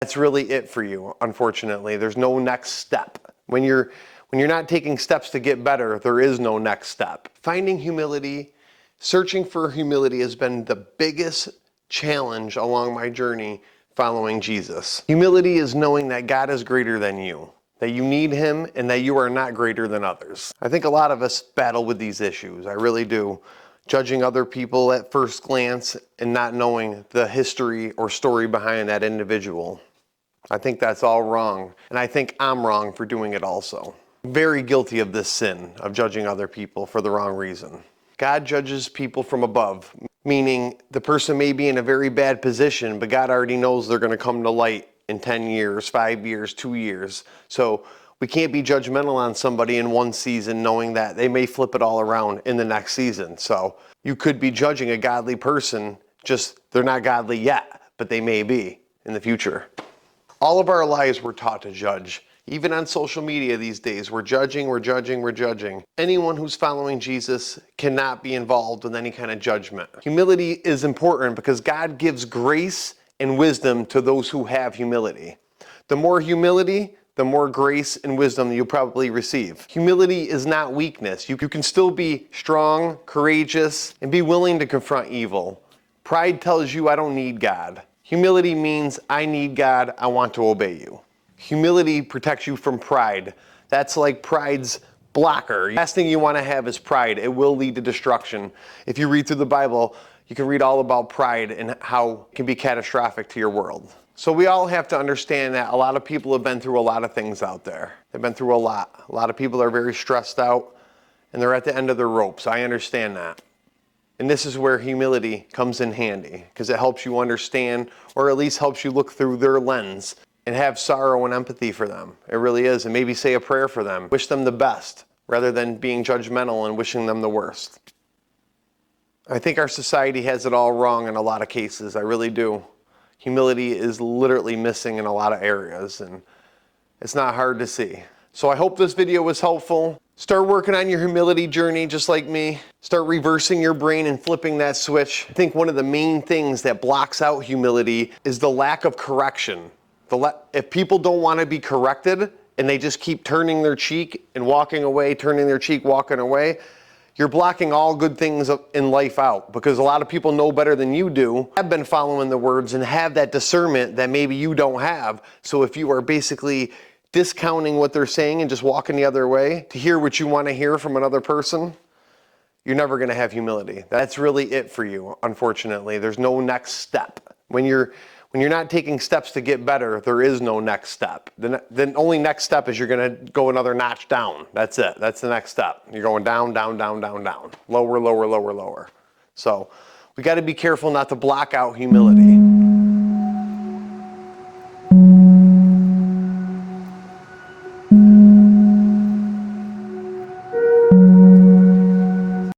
That's really it for you, unfortunately. There's no next step. When you're not taking steps to get better, there is no next step. Finding humility, searching for humility has been the biggest challenge along my journey following Jesus. Humility is knowing that God is greater than you, that you need Him, and that you are not greater than others. I think a lot of us battle with these issues. I really do. Judging other people at first glance and not knowing the history or story behind that individual. I think that's all wrong, and I think I'm wrong for doing it also. Very guilty of this sin of judging other people for the wrong reason. God judges people from above, meaning the person may be in a very bad position, but God already knows they're going to come to light in 10 years, 5 years, 2 years. So we can't be judgmental on somebody in one season knowing that they may flip it all around in the next season. So you could be judging a godly person, just they're not godly yet, but they may be in the future. All of our lives we're taught to judge. Even on social media these days, we're judging. Anyone who's following Jesus cannot be involved with any kind of judgment. Humility is important because God gives grace and wisdom to those who have humility. The more humility, the more grace and wisdom you'll probably receive. Humility is not weakness. You can still be strong, courageous, and be willing to confront evil. Pride tells you I don't need God. Humility means I need God, I want to obey you. Humility protects you from pride. That's like pride's blocker. The last thing you want to have is pride. It will lead to destruction. If you read through the Bible, you can read all about pride and how it can be catastrophic to your world. So we all have to understand that a lot of people have been through a lot of things out there. They've been through a lot. A lot of people are very stressed out and they're at the end of their ropes. I understand that. And this is where humility comes in handy because it helps you understand, or at least helps you look through their lens and have sorrow and empathy for them. It really is. And maybe say a prayer for them. Wish them the best rather than being judgmental and wishing them the worst. I think our society has it all wrong in a lot of cases. I really do. Humility is literally missing in a lot of areas, and it's not hard to see. So I hope this video was helpful. Start working on your humility journey just like me. Start reversing your brain and flipping that switch. I think one of the main things that blocks out humility is the lack of correction. If people don't want to be corrected and they just keep turning their cheek and walking away, turning their cheek, walking away, you're blocking all good things in life out because a lot of people know better than you do, have been following the words and have that discernment that maybe you don't have. So if you are basically discounting what they're saying and just walking the other way to hear what you want to hear from another person, you're never going to have humility. That's really it for you, unfortunately. There's no next step. When you're not taking steps to get better, there is no next step. The only next step is you're going to go another notch down. That's it. That's the next step. You're going down, down, down, down, down. Lower, lower, lower, lower. So we got to be careful not to block out humility.